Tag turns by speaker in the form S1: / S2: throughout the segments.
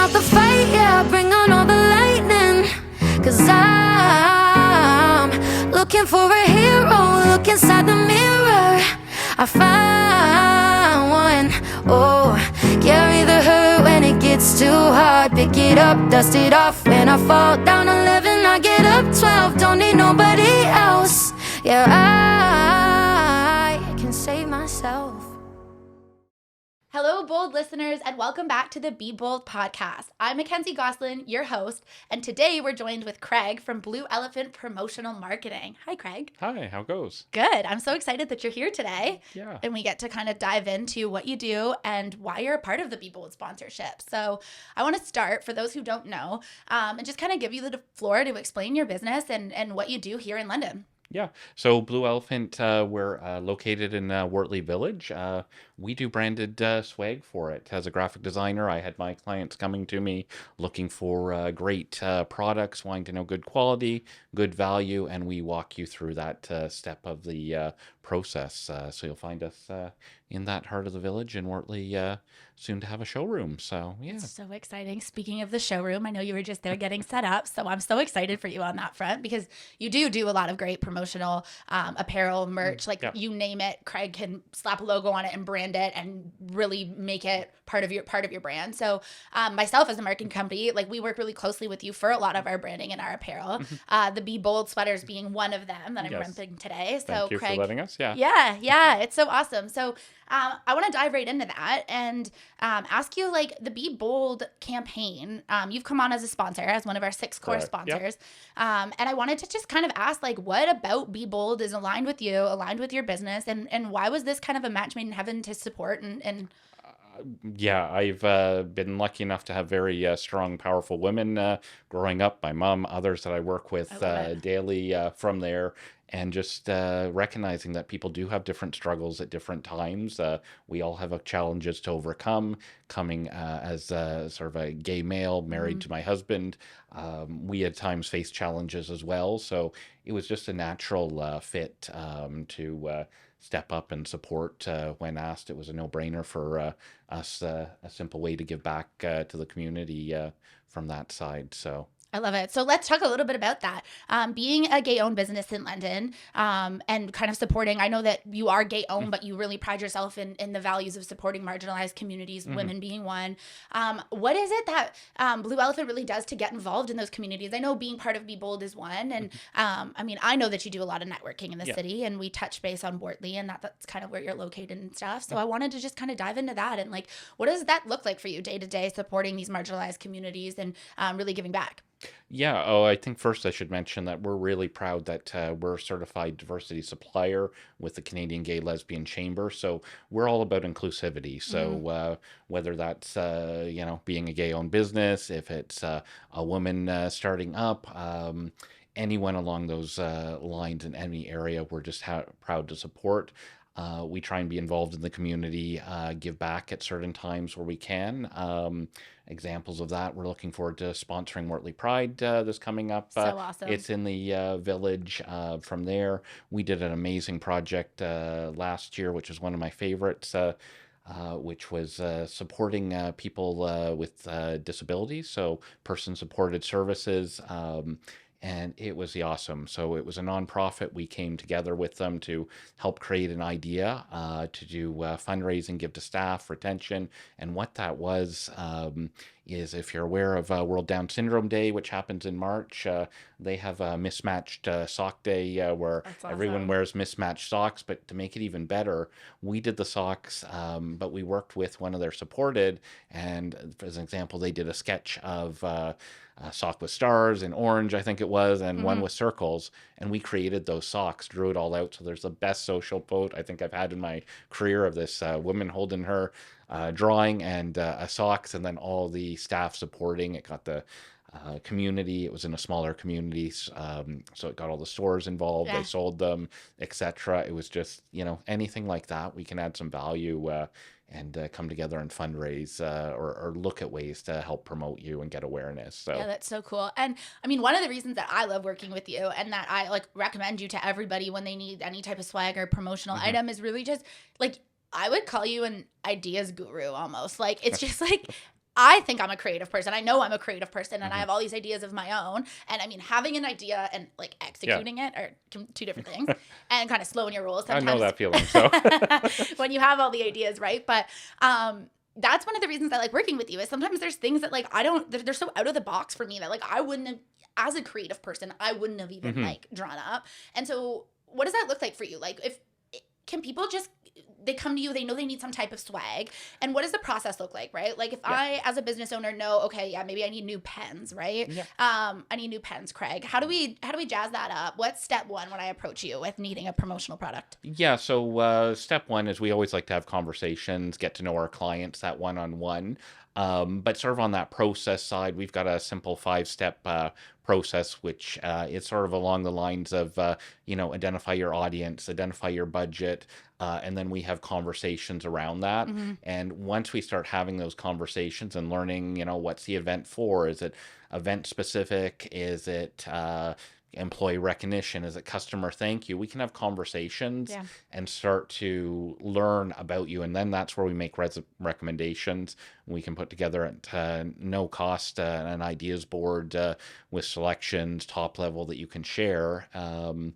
S1: out the fight, yeah, bring on all the lightning. Cause I'm looking for a hero, look inside the mirror, I find one. Oh, carry the hurt when it gets too hard, pick it up, dust it off. When I fall down 11, I get up 12, don't need nobody else. Yeah, I can save myself.
S2: Hello, bold listeners, and welcome back to the Be Bold podcast. I'm Mackenzie Goslin, your host, and today we're joined with Craig from BluElephant Promotional Marketing. Hi, Craig.
S3: Hi, how goes?
S2: Good. I'm so excited that you're here today.
S3: Yeah.
S2: And we get to kind of dive into what you do and why you're a part of the Be Bold sponsorship. So I want to start, for those who don't know, and just kind of give you the floor to explain your business and what you do here in London.
S3: Yeah. So BluElephant, we're located in Wortley Village. We do branded swag for it. As a graphic designer, I had my clients coming to me looking for great products, wanting to know good quality, good value, and we walk you through that step of the process. So you'll find us in that heart of the village in Wortley, soon to have a showroom. So yeah.
S2: It's so exciting. Speaking of the showroom, I know you were just there getting set up, so I'm so excited for you on that front because you do a lot of great promotional apparel, merch, like you name it. Craig can slap a logo on it and brand it and really make it part of your brand. So myself as a marketing company, like we work really closely with you for a lot of our branding and our apparel. The Be Bold sweaters being one of them that I'm repping today. So
S3: Thank you
S2: Craig,
S3: for letting us.
S2: Yeah, it's so awesome. So I want to dive right into that and ask you, like, the Be Bold campaign. You've come on as a sponsor, as one of our 6 core sponsors. Yep. And I wanted to just kind of ask, like, what about Be Bold is aligned with you, aligned with your business, and why was this kind of a match made in heaven to support and
S3: Yeah, I've been lucky enough to have very strong, powerful women growing up. My mom, others that I work with daily from there, and just recognizing that people do have different struggles at different times. We all have challenges to overcome. Coming as sort of a gay male married to my husband, we at times face challenges as well. So it was just a natural fit to step up and support when asked. It was a no-brainer for us, a simple way to give back to the community from that side. So
S2: I love it. So let's talk a little bit about that. Being a gay-owned business in London and kind of supporting, I know that you are gay-owned, but you really pride yourself in the values of supporting marginalized communities, women being one. What is it that BluElephant really does to get involved in those communities? I know being part of Be Bold is one. And I mean, I know that you do a lot of networking in the city, and we touch base on Wortley, and that's kind of where you're located and stuff. So I wanted to just kind of dive into that. And like, what does that look like for you day to day, supporting these marginalized communities and really giving back?
S3: yeah, I think first I should mention that we're really proud that we're a certified diversity supplier with the Canadian Gay Lesbian Chamber. So we're all about inclusivity. So whether that's being a gay-owned business, if it's a woman starting up, anyone along those lines in any area, we're just proud to support. We try and be involved in the community, give back at certain times where we can. Examples of that, we're looking forward to sponsoring Wortley Pride this coming up.
S2: So awesome.
S3: It's in the village. From there, we did an amazing project last year, which is one of my favorites, which was supporting people with disabilities, so person-supported services. And it was awesome. So it was a nonprofit. We came together with them to help create an idea to do fundraising, give to staff, retention. And what that was is, if you're aware of World Down Syndrome Day, which happens in March, they have a mismatched sock day where everyone wears mismatched socks. But to make it even better, we did the socks, but we worked with one of their supported. And as an example, they did a sketch of a sock with stars in orange, I think it was, and one with circles. And we created those socks, drew it all out. So there's the best social quote I think I've had in my career of this woman holding her drawing and socks, and then all the staff supporting. It got the community. It was in a smaller community, so it got all the stores involved. They sold them, etc. It was just, anything like that. We can add some value and come together and fundraise or look at ways to help promote you and get awareness. So
S2: yeah, that's so cool. And I mean, one of the reasons that I love working with you and that I recommend you to everybody when they need any type of swag or promotional item is really just I would call you an ideas guru almost. It's just I think I'm a creative person. I know I'm a creative person, and I have all these ideas of my own. And I mean, having an idea and like executing it are two different things, and kind of slowing your rolls
S3: I
S2: sometimes.
S3: know that feeling. So
S2: when you have all the ideas, right? But that's one of the reasons I like working with you is sometimes there's things that like they're so out of the box for me that like I wouldn't have, as a creative person, I wouldn't have even like drawn up. And so what does that look like for you? Like can people just, they come to you, they know they need some type of swag, and what does the process look like, right? Like if I, as a business owner, know, okay, yeah, maybe I need new pens, right? I need new pens, Craig. How do we jazz that up? What's step one when I approach you with needing a promotional product?
S3: yeah, so step one is we always like to have conversations, get to know our clients, that one-on-one. But sort of on that process side, we've got a simple 5-step process, which is sort of along the lines of, identify your audience, identify your budget, and then we have conversations around that. And once we start having those conversations and learning, what's the event for? Is it event specific? Is it employee recognition? Is it customer thank you? We can have conversations and start to learn about you. And then that's where we make recommendations. We can put together at no cost an ideas board with selections, top level that you can share. And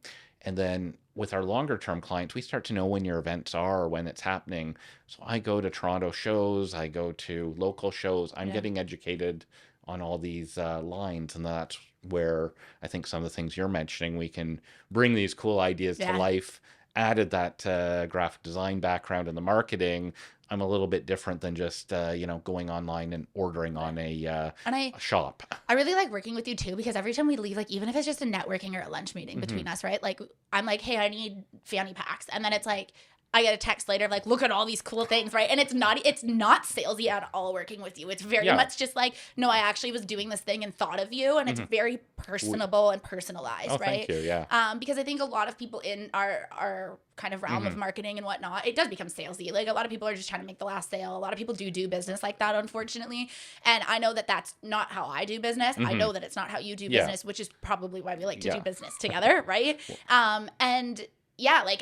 S3: then with our longer term clients, we start to know when your events are, when it's happening. So I go to Toronto shows, I go to local shows, I'm getting educated on all these lines. And that's where I think some of the things you're mentioning, we can bring these cool ideas to life. Added that graphic design background in the marketing, I'm a little bit different than just going online and ordering on a shop.
S2: I really like working with you too, because every time we leave, like even if it's just a networking or a lunch meeting between us, right? Like I'm like, hey, I need fanny packs, and then it's like I get a text later of like, look at all these cool things, right? And it's not salesy at all working with you. It's very much just like, no, I actually was doing this thing and thought of you, and it's very personable and personalized, right?
S3: Thank you, yeah.
S2: Because I think a lot of people in our kind of realm of marketing and whatnot, it does become salesy. Like a lot of people are just trying to make the last sale. A lot of people do business like that, unfortunately. And I know that that's not how I do business. I know that it's not how you do business, which is probably why we like to do business together, right? And yeah, like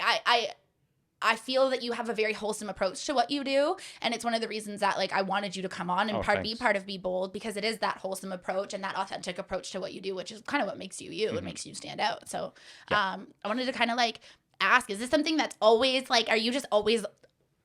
S2: I feel that you have a very wholesome approach to what you do, and it's one of the reasons that like I wanted you to come on and be part of Be Bold, because it is that wholesome approach and that authentic approach to what you do, which is kind of what makes you you. It makes you stand out. So I wanted to kind of like ask, is this something that's always like, are you just always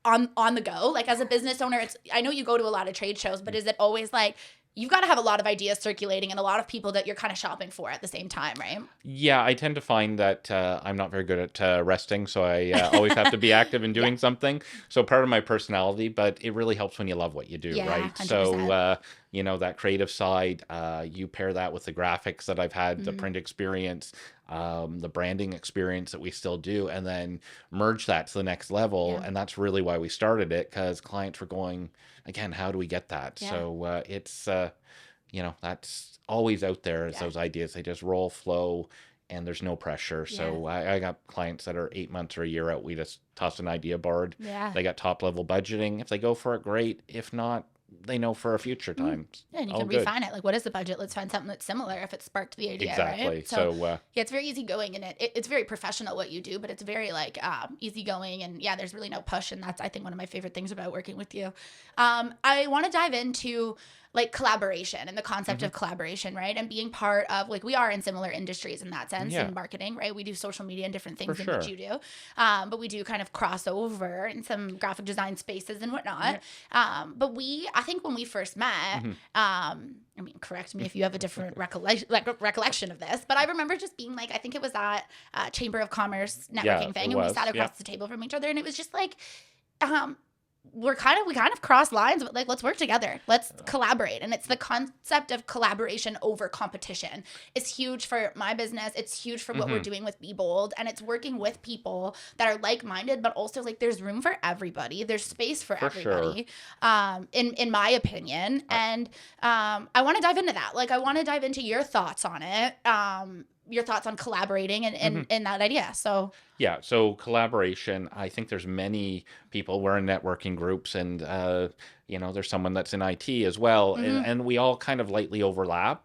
S2: on the go? Like as a business owner, I know you go to a lot of trade shows, but is it always like you've got to have a lot of ideas circulating and a lot of people that you're kind of shopping for at the same time, right?
S3: Yeah, I tend to find that I'm not very good at resting, so I always have to be active in doing something. So part of my personality, but it really helps when you love what you do, right?
S2: 100%.
S3: So, that creative side, you pair that with the graphics that I've had, the print experience, the branding experience that we still do, and then merge that to the next level. And that's really why we started it, because clients were going, again, how do we get that? So it's, that's always out there as those ideas. They just roll, flow, and there's no pressure. So I got clients that are 8 months or a year out. We just toss an idea board. They got top level budgeting. If they go for it, great. If not, they know for a future time.
S2: Yeah, and you can refine it. Like, what is the budget? Let's find something that's similar if it sparked the idea, right?
S3: So
S2: it's very easygoing, and it's very professional what you do, but it's very like easygoing, and there's really no push, and that's I think one of my favorite things about working with you. I want to dive into like collaboration and the concept of collaboration, right? And being part of, like, we are in similar industries in that sense, in marketing, right? We do social media and different things than what you do. But we do kind of cross over in some graphic design spaces and whatnot. But I think when we first met, I mean, correct me if you have a different recollection of this, but I remember just being like, I think it was that Chamber of Commerce networking thing, and we sat across the table from each other, and it was just like, we kind of cross lines, but like, let's work together. Let's collaborate. And it's the concept of collaboration over competition. It's huge for my business. It's huge for what we're doing with Be Bold. And it's working with people that are like-minded, but also like there's room for everybody. There's space for everybody, in my opinion. And I want to dive into that. Like, I want to dive into your thoughts on it. Your thoughts on collaborating and that idea. So
S3: collaboration, I think there's many people, we're in networking groups, and there's someone that's in IT as well, and we all kind of lightly overlap,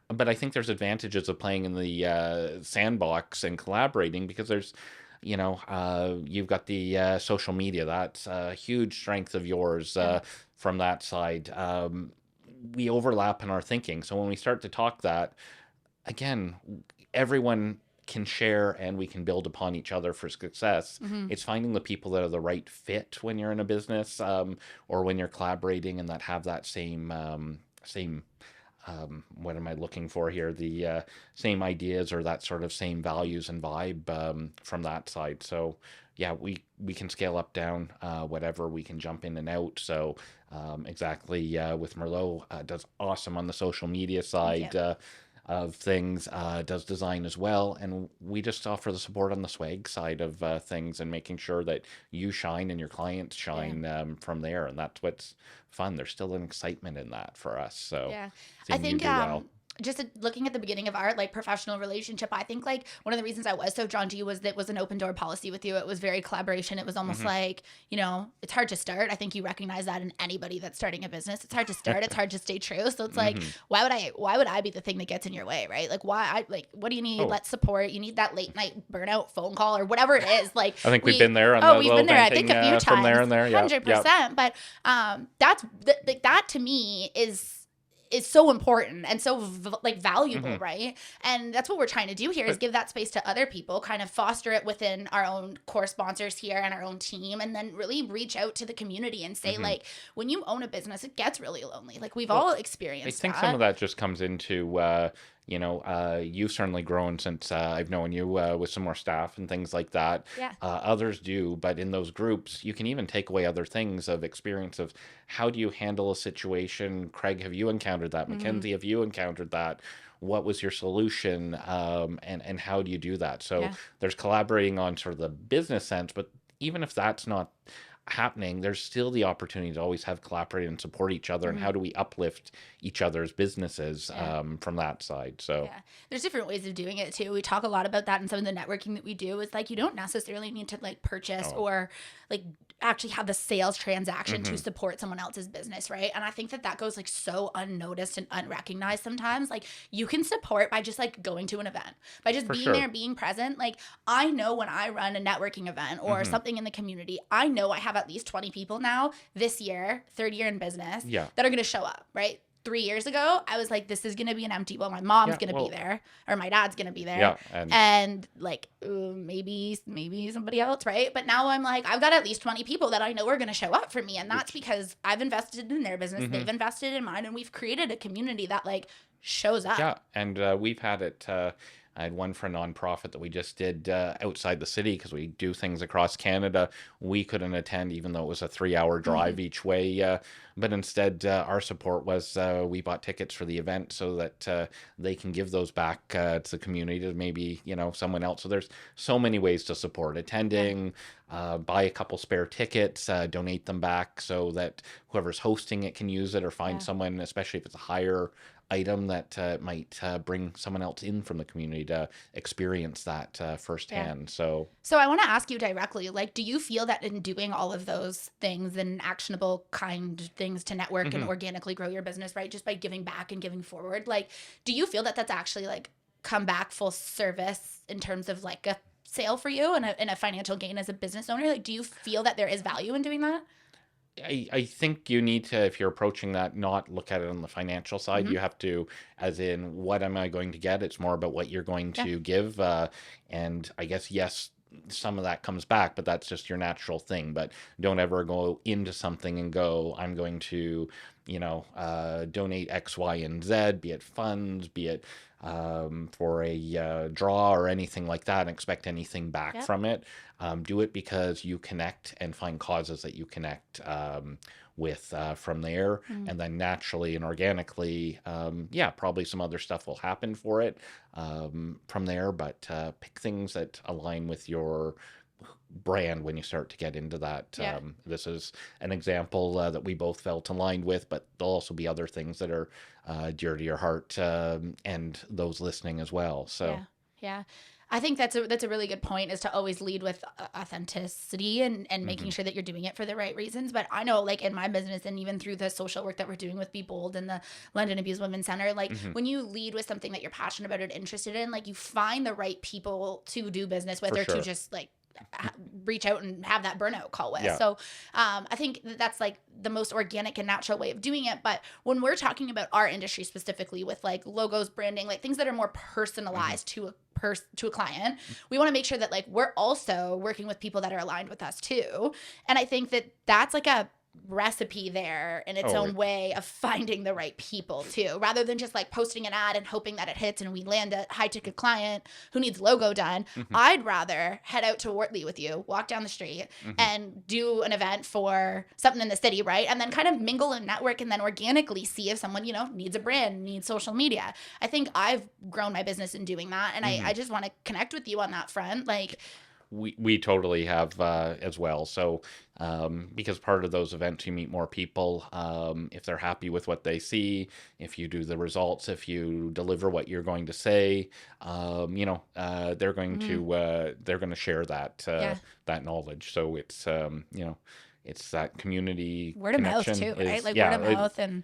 S3: but I think there's advantages of playing in the sandbox and collaborating, because there's you've got the social media, that's a huge strength of yours from that side. we overlap in our thinking. So when we start to talk that, again, everyone can share and we can build upon each other for success.
S2: Mm-hmm.
S3: It's finding the people that are the right fit when you're in a business, or when you're collaborating, and that have that same what am I looking for here? The same ideas, or that sort of same values and vibe, from that side. So yeah, we can scale up, down, whatever. We can jump in and out. So exactly, with Merlot, does awesome on the social media side.
S2: Yeah.
S3: Of things, does design as well, and we just offer the support on the swag side of things, and making sure that you shine and your clients shine, from there, and that's what's fun. There's still an excitement in that for us. So
S2: Yeah. I
S3: seeing you
S2: think
S3: do well.
S2: just looking at the beginning of our like professional relationship, I think like one of the reasons I was so drawn to you was that it was an open door policy with you. It was very collaboration. It was almost like, it's hard to start. I think you recognize that in anybody that's starting a business. It's hard to start. It's hard to stay true. So it's like, why would I be the thing that gets in your way, right? Like what do you need?
S3: Oh.
S2: Let's support. You need that late night burnout phone call or whatever it is. Like
S3: I think we've been there on the
S2: we've
S3: little
S2: been there. I think
S3: venting,
S2: a few times.
S3: from there and there. Yeah.
S2: 100%. But that to me is so important and so valuable, right? And that's what we're trying to do here, is give that space to other people, kind of foster it within our own core sponsors here and our own team, and then really reach out to the community and say, like, when you own a business, it gets really lonely. Like, we've all experienced
S3: I think some of that just comes into, you've certainly grown since I've known you, with some more staff and things like that.
S2: Yeah.
S3: Others do, but in those groups, you can even take away other things of experience of how do you handle a situation. Craig, have you encountered that? Mackenzie, have you encountered that? What was your solution? And how do you do that? So there's collaborating on sort of the business sense, but even if that's not happening, there's still the opportunity to always have collaborate and support each other, and how do we uplift each other's businesses, from that side. So
S2: there's different ways of doing it too. We talk a lot about that in some of the networking that we do. It's like, you don't necessarily need to like purchase or like actually have the sales transaction to support someone else's business, right? And I think that goes like so unnoticed and unrecognized sometimes. Like, you can support by just like going to an event, by just being there, being present. Like, I know when I run a networking event or something in the community, I know I have at least 20 people now this year, third year in business, that are going to show up, right? 3 years ago, I was like, this is going to be an empty, well, my mom's going to be there, or my dad's going to be there. And like, maybe somebody else, right? But now I'm like, I've got at least 20 people that I know are going to show up for me. And that's because I've invested in their business. They've invested in mine. And we've created a community that like shows up.
S3: Yeah. And we've had it, I had one for a nonprofit that we just did outside the city, because we do things across Canada. We couldn't attend, even though it was a 3-hour drive each way. But instead, our support was, we bought tickets for the event so that they can give those back to the community, to maybe, someone else. So there's so many ways to support: attending, buy a couple spare tickets, donate them back so that whoever's hosting it can use it, or find someone, especially if it's a higher item, that might bring someone else in from the community to experience that firsthand. So
S2: I want to ask you directly, like, do you feel that in doing all of those things and actionable kind things to network and organically grow your business, right, just by giving back and giving forward, like, do you feel that that's actually like come back full service in terms of like a sale for you and a financial gain as a business owner? Like, do you feel that there is value in doing that?
S3: I think you need to, if you're approaching that, not look at it on the financial side. You have to, as in, what am I going to get? It's more about what you're going to give. And I guess, yes, some of that comes back, but that's just your natural thing. But don't ever go into something and go, I'm going to, donate X, Y, and Z, be it funds, be it for a draw or anything like that, and expect anything back from it. Do it because you connect and find causes that you connect with from there. And then naturally and organically, probably some other stuff will happen for it from there. But pick things that align with your brand when you start to get into that. This is an example that we both felt aligned with, but there'll also be other things that are dear to your heart, and those listening as well. So
S2: I think that's a really good point, is to always lead with authenticity and making sure that you're doing it for the right reasons. But I know, like, in my business, and even through the social work that we're doing with Be Bold and the London Abused Women's Center, like, when you lead with something that you're passionate about and interested in, like, you find the right people to do business with, or to just like reach out and have that burnout call with.
S3: Yeah.
S2: So I think that's like the most organic and natural way of doing it. But when we're talking about our industry specifically with like logos, branding, like things that are more personalized to a client, we want to make sure that like we're also working with people that are aligned with us too. And I think that that's like a recipe there in its own way of finding the right people too, rather than just like posting an ad and hoping that it hits and we land a high ticket client who needs logo done. I'd rather head out to Wortley with you, walk down the street and do an event for something in the city, right? And then kind of mingle and network and then organically see if someone, you know, needs a brand, needs social media. I think I've grown my business in doing that, and I just want to connect with you on that front. Like,
S3: we totally have as well. So because part of those events, you meet more people. If they're happy with what they see, if you do the results, if you deliver what you're going to say, they're going to share that that knowledge. So it's it's that community
S2: word of mouth
S3: connection
S2: too, right?
S3: is,
S2: Like
S3: yeah,
S2: word of mouth and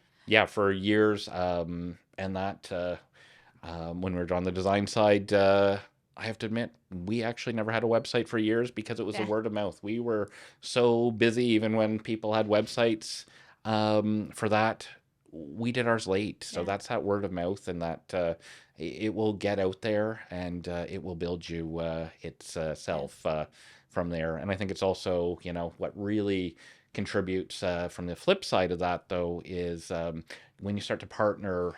S3: for years. And that when we were on the design side, I have to admit, we actually never had a website for years because it was a word of mouth. We were so busy, even when people had websites for that. We did ours late. So that's that word of mouth, and that it will get out there, and it will build you itself from there. And I think it's also, what really contributes from the flip side of that, though, is when you start to partner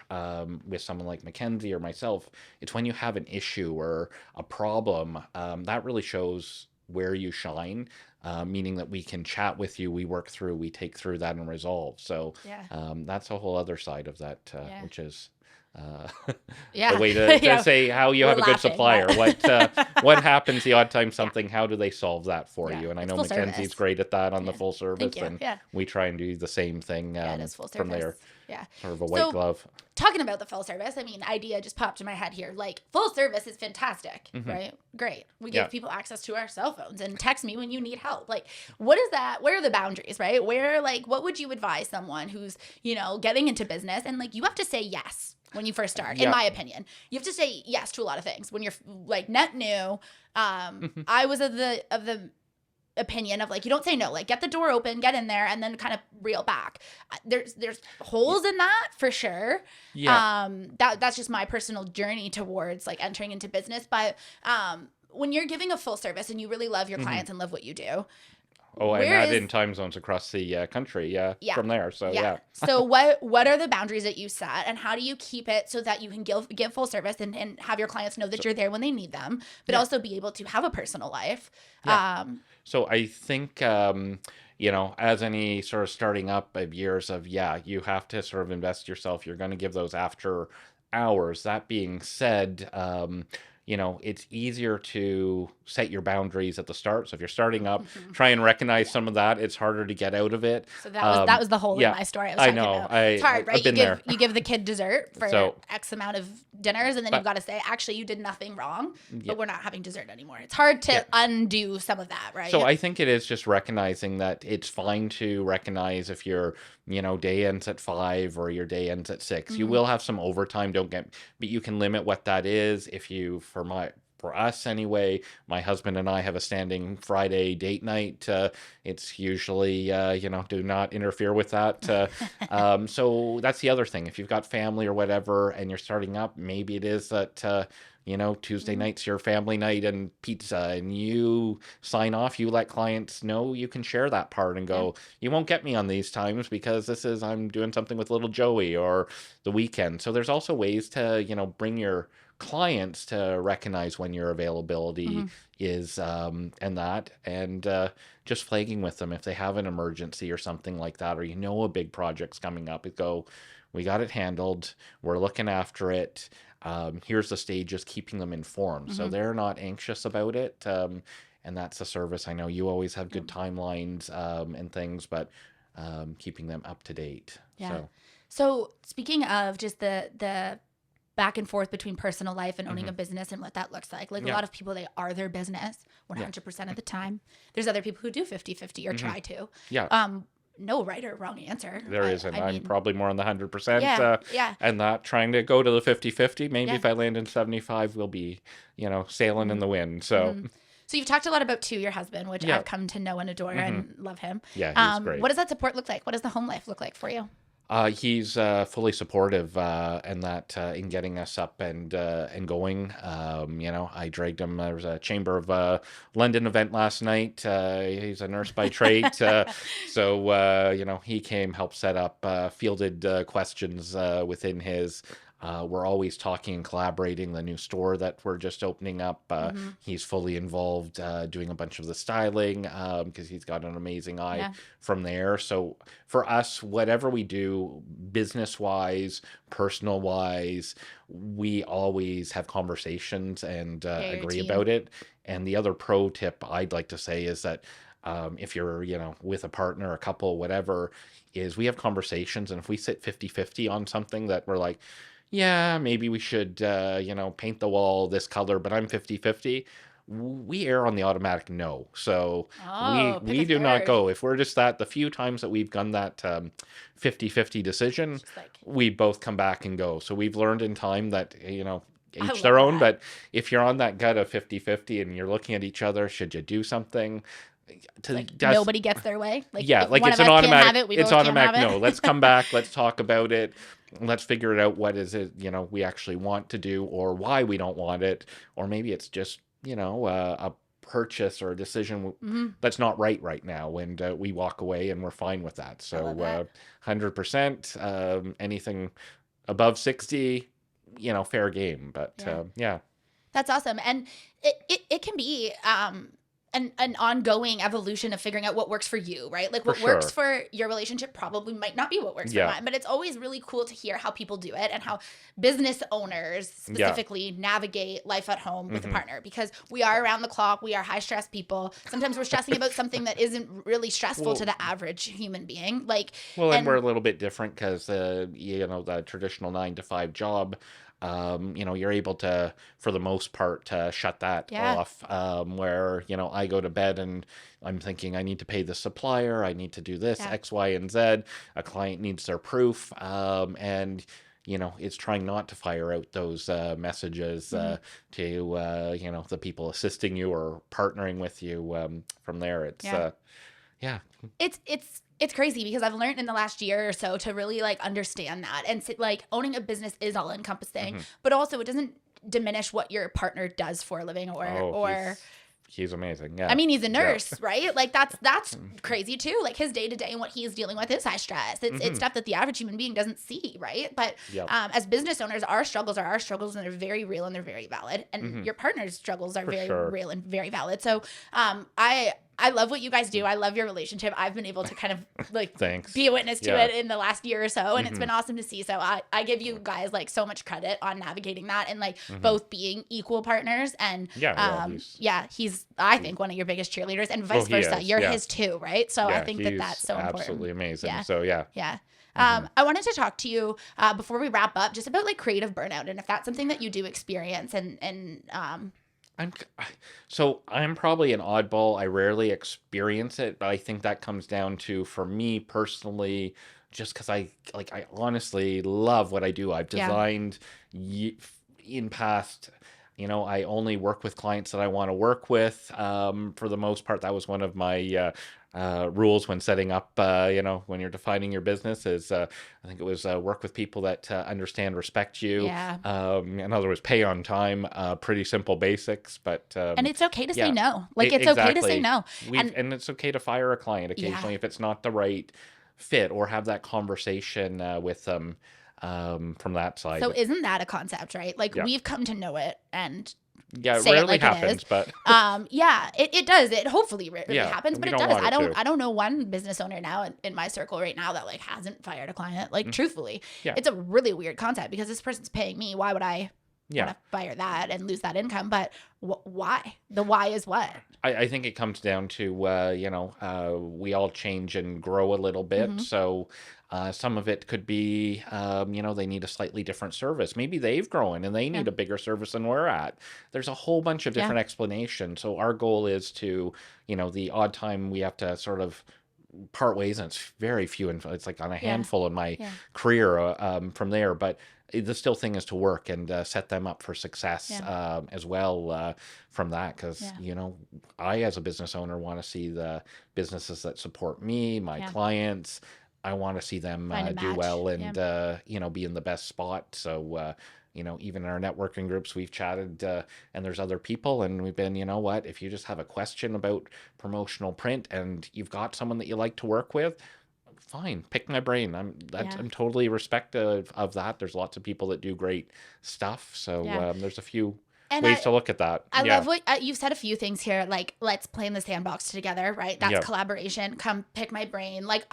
S3: with someone like Mackenzie or myself, it's when you have an issue or a problem that really shows where you shine, meaning that we can chat with you, we work through, we take through that and resolve. So that's a whole other side of that, which is a way to say how you have a good supplier. What happens the odd time something, how do they solve that for you? And I know Mackenzie's great at that on the full service, and we try and do the same thing from there. Sort of a white glove.
S2: Talking about the full service, I mean, idea just popped in my head here. Like, full service is fantastic, right? Great. We give people access to our cell phones and text me when you need help. Like, what is that? Where are the boundaries, right? What would you advise someone who's, getting into business, and like, you have to say yes when you first start, in my opinion. You have to say yes to a lot of things. When you're like net new, I was of the opinion of like, you don't say no, like get the door open, get in there, and then kind of reel back. There's holes in that for sure. That's just my personal journey towards like entering into business. But when you're giving a full service and you really love your clients and love what you do,
S3: and that in time zones across the country, from there. So
S2: So what are the boundaries that you set, and how do you keep it so that you can give full service and have your clients know that you're there when they need them, but also be able to have a personal life?
S3: So I think, as any sort of starting up of years of, you have to sort of invest yourself. You're going to give those after hours. That being said, it's easier to set your boundaries at the start. So if you're starting up, try and recognize some of that. It's harder to get out of it.
S2: So that was the hole in my story. I know. About. It's hard, right? You give the kid dessert for X amount of dinners, and then you've got to say, actually, you did nothing wrong, but we're not having dessert anymore. It's hard to undo some of that, right?
S3: So I think it is just recognizing that it's fine to recognize if your day ends at 5 or your day ends at 6. You will have some overtime. But you can limit what that is. If you, for us anyway, my husband and I have a standing Friday date night. It's usually, do not interfere with that. So that's the other thing. If you've got family or whatever and you're starting up, maybe it is that, Tuesday night's your family night and pizza, and you sign off, you let clients know, you can share that part and go, you won't get me on these times because I'm doing something with little Joey or the weekend. So there's also ways to, bring your clients to recognize when your availability is and just flagging with them if they have an emergency or something like that, or a big project's coming up, and go, we got it handled, we're looking after it, here's the stages, keeping them informed so they're not anxious about it, and that's a service. I know you always have good timelines and things, but keeping them up to date.
S2: So speaking of just the back and forth between personal life and owning a business and what that looks like. Like a lot of people, they are their business 100% of the time. There's other people who do 50-50 or try to. No right or wrong answer.
S3: There isn't. I'm probably more on the 100%. And not trying to go to the 50-50. Maybe if I land in 75, we'll be, sailing in the wind. So
S2: So you've talked a lot about your husband, which
S3: Yeah.
S2: I've come to know and adore and love him.
S3: Yeah, he's great.
S2: What does that support look like? What does the home life look like for you?
S3: He's fully supportive and that in getting us up and going. I dragged him. There was a Chamber of London event last night. He's a nurse by trade, so he came, helped set up, fielded questions within his. We're always talking and collaborating. The new store that we're just opening up, he's fully involved, doing a bunch of the styling because he's got an amazing eye
S2: Yeah.
S3: from there. So for us, whatever we do, business wise, personal wise, we always have conversations and
S2: Your
S3: agree
S2: team.
S3: about it. And the other pro tip I'd like to say is that if you're, with a partner, a couple, whatever, is we have conversations. And if we sit 50-50 on something that we're like, yeah, maybe we should, paint the wall this color, but I'm 50-50. We err on the automatic no. So
S2: Oh, pick
S3: we
S2: a
S3: do not
S2: third.
S3: go. If we're just the few times that we've done that 50-50 decision,
S2: Just like,
S3: we both come back and go. So we've learned in time that,
S2: I
S3: each their
S2: love
S3: own.
S2: that.
S3: But if you're on that gut of 50-50 and you're looking at each other, should you do something?
S2: like
S3: That's-
S2: nobody gets their way. Like,
S3: yeah,
S2: if
S3: like
S2: one
S3: it's
S2: of
S3: an
S2: us can't
S3: automatic.
S2: have it, we
S3: It's
S2: both can't
S3: automatic.
S2: have it.
S3: No, let's come back. Let's talk about it. Let's figure it out. What is it? We actually want to do, or why we don't want it, or maybe it's just a purchase or a decision that's not right now, and we walk away and we're fine with that.
S2: I love that.
S3: So 100%. Anything above 60, fair game. But
S2: Yeah.
S3: yeah.
S2: That's awesome. And it can be an ongoing evolution of figuring out what works for you, right? Like
S3: For
S2: what works
S3: sure.
S2: for your relationship probably might not be what works for
S3: Yeah.
S2: mine, but it's always really cool to hear how people do it and how business owners specifically navigate life at home with a partner, because we are around the clock. We are high stress people. Sometimes we're stressing about something that isn't really stressful to the average human being. Like,
S3: Well, and
S2: and
S3: we're a little bit different because the traditional 9 to 5 job, you're able to, for the most part, shut that
S2: Yeah.
S3: off. Where I go to bed and I'm thinking I need to pay the supplier, I need to do this
S2: Yeah.
S3: X, Y, and Z. A client needs their proof, and it's trying not to fire out those messages to the people assisting you or partnering with you. From there, it's
S2: Yeah.
S3: yeah.
S2: It's crazy because I've learned in the last year or so to really like understand that, and like owning a business is all encompassing, but also it doesn't diminish what your partner does for a living or
S3: He's amazing. Yeah.
S2: I mean, he's a
S3: Yeah.
S2: nurse, right? Like that's crazy too. Like his day to day and what he's dealing with is high stress. It's stuff that the average human being doesn't see, right? But
S3: Yep.
S2: as business owners, our struggles are our struggles, and they're very real and they're very valid. And your partner's struggles are
S3: For
S2: very
S3: sure.
S2: real and very valid. So I love what you guys do. I love your relationship. I've been able to kind of like
S3: Thanks.
S2: be a witness to
S3: Yeah.
S2: it in the last year or so, and it's been awesome to see. So I give you guys like so much credit on navigating that and like both being equal partners and he's I think one of your biggest cheerleaders, and vice
S3: he
S2: versa.
S3: is,
S2: You're
S3: yeah.
S2: his too, right? So I
S3: Yeah,
S2: think that
S3: he's
S2: that's so important.
S3: absolutely amazing.
S2: Yeah.
S3: So yeah.
S2: Yeah. I wanted to talk to you before we wrap up just about like creative burnout, and if that's something that you do experience and
S3: I'm probably an oddball. I rarely experience it, but I think that comes down to, for me personally, just because I honestly love what I do. I've
S2: Yeah.
S3: designed in past. I only work with clients that I want to work with. For the most part, that was one of my rules when setting up, when you're defining your business is, I think it was work with people that understand, respect you.
S2: Yeah.
S3: In other words, pay on time, pretty simple basics, but,
S2: and it's okay to say
S3: yeah.
S2: no. Like it's okay to say
S3: Exactly.
S2: no.
S3: And it's okay to fire a client occasionally if it's not the right fit, or have that conversation with them from that side.
S2: So isn't that a concept, right? Like
S3: Yeah.
S2: we've come to know it, and
S3: Yeah, it
S2: say it
S3: rarely
S2: like it
S3: happens,
S2: is.
S3: but
S2: yeah, it does. It hopefully rarely
S3: Yeah,
S2: happens, but
S3: we
S2: it
S3: don't
S2: does.
S3: want it to.
S2: I don't know one business owner now in my circle right now that like hasn't fired a client. Like truthfully,
S3: Yeah.
S2: it's a really weird concept because this person's paying me. Why would I
S3: yeah.
S2: want to fire that and lose that income? But why? The why is what?
S3: I think it comes down to, we all change and grow a little bit. So some of it could be, they need a slightly different service. Maybe they've grown and they need a bigger service than we're at. There's a whole bunch of different explanations. So our goal is to, the odd time we have to sort of part ways, and it's very few, and it's like on a
S2: Yeah.
S3: handful in my
S2: Yeah.
S3: career from there. But the still thing is to work and set them up for success
S2: Yeah.
S3: as well from that, because
S2: Yeah.
S3: you know, I as a business owner want to see the businesses that support me, my
S2: Yeah.
S3: clients. I want to see them
S2: Find a
S3: do
S2: match.
S3: well
S2: Yeah.
S3: and you know, be in the best spot. So you know, even in our networking groups, we've chatted, and there's other people, and we've been, you know what, if you just have a question about promotional print and you've got someone that you like to work with, fine, pick my brain.
S2: Yeah.
S3: I'm totally respective of that. There's lots of people that do great stuff, so
S2: Yeah.
S3: There's a few
S2: And
S3: ways to look at that.
S2: I
S3: Yeah.
S2: love what you've said a few things here, like let's play in the sandbox together, right? That's
S3: Yeah.
S2: collaboration. Come pick my brain. Like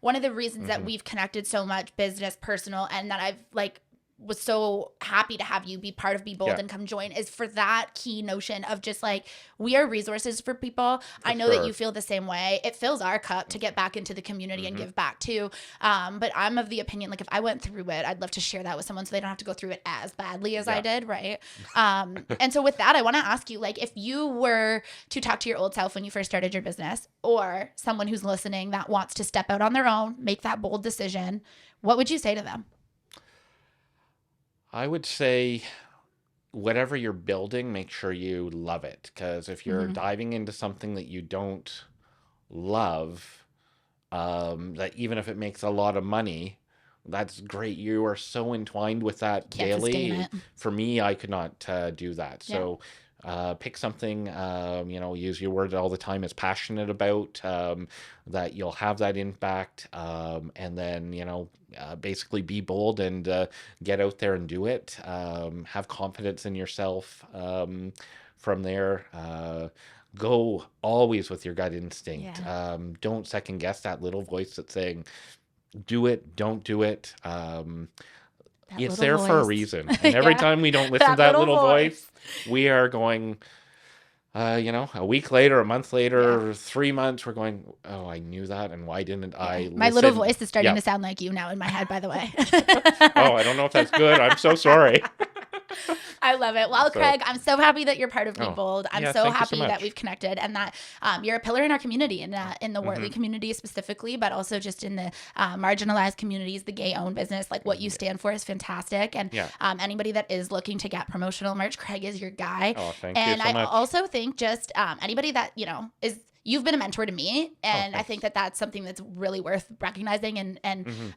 S2: one of the reasons that we've connected so much, business, personal, and that I've like was so happy to have you be part of Be Bold
S3: Yeah.
S2: and come join is for that key notion of just like we are resources for people. I know that
S3: sure.
S2: you feel the same way. It fills our cup to get back into the community and give back too. But I'm of the opinion, like if I went through it, I'd love to share that with someone so they don't have to go through it as badly as I
S3: Yeah.
S2: did, right? And so with that, I want to ask you, like, if you were to talk to your old self when you first started your business, or someone who's listening that wants to step out on their own, make that bold decision, what would you say to them?
S3: I would say whatever you're building, make sure you love it, because if you're diving into something that you don't love, that even if it makes a lot of money, that's great. You are so entwined with that
S2: Can't sustain
S3: daily.
S2: it.
S3: For me, I could not do that.
S2: Yeah.
S3: So pick something, you know, use your word all the time, is passionate about, that you'll have that impact, and then, you know, basically be bold and get out there and do it. Have confidence in yourself from there. Go always with your gut instinct.
S2: Yeah.
S3: Don't second guess that little voice that's saying, do it, don't do it.
S2: That
S3: It's
S2: little
S3: there for a
S2: voice.
S3: reason. And every
S2: Yeah.
S3: time we don't listen to
S2: That
S3: that
S2: little
S3: little voice, we are going, you know, a week later, a month later, 3 months, we're going, oh, I knew that. And why didn't I
S2: My little
S3: listen?
S2: voice is starting
S3: Yeah.
S2: to sound like you now in my head, by the way.
S3: Oh, I don't know if that's good. I'm so sorry.
S2: I love it. Well,
S3: So-
S2: Craig, I'm so happy that you're part of Be
S3: Oh,
S2: Bold. I'm
S3: yeah,
S2: so
S3: thank you so
S2: happy that
S3: much.
S2: we've connected and that you're a pillar in our community, in the Wortley community specifically, but also just in the marginalized communities, the gay-owned business. Like what you stand for is fantastic. And
S3: Yeah.
S2: anybody that is looking to get promotional merch, Craig is your guy.
S3: Oh, thank you
S2: And
S3: so
S2: I
S3: much.
S2: also think just anybody that, you know, is you've been a mentor to me, and I
S3: thanks.
S2: think that that's something that's really worth recognizing. And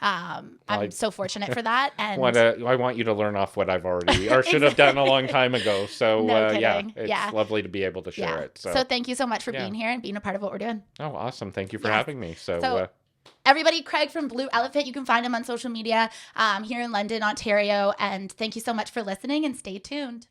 S2: I'm
S3: I-
S2: so fortunate for that. And
S3: I want you to learn off what I've already or should have done a long time ago. So
S2: No
S3: yeah,
S2: kidding.
S3: it's
S2: Yeah.
S3: lovely to be able to share
S2: yeah.
S3: it. So,
S2: So thank you so much for
S3: Yeah.
S2: being here and being a part of what we're doing.
S3: oh, awesome. Thank you for
S2: Yes.
S3: having me. So,
S2: So- Everybody, Craig from BluElephant, you can find him on social media here in London, Ontario. And thank you so much for listening, and stay tuned.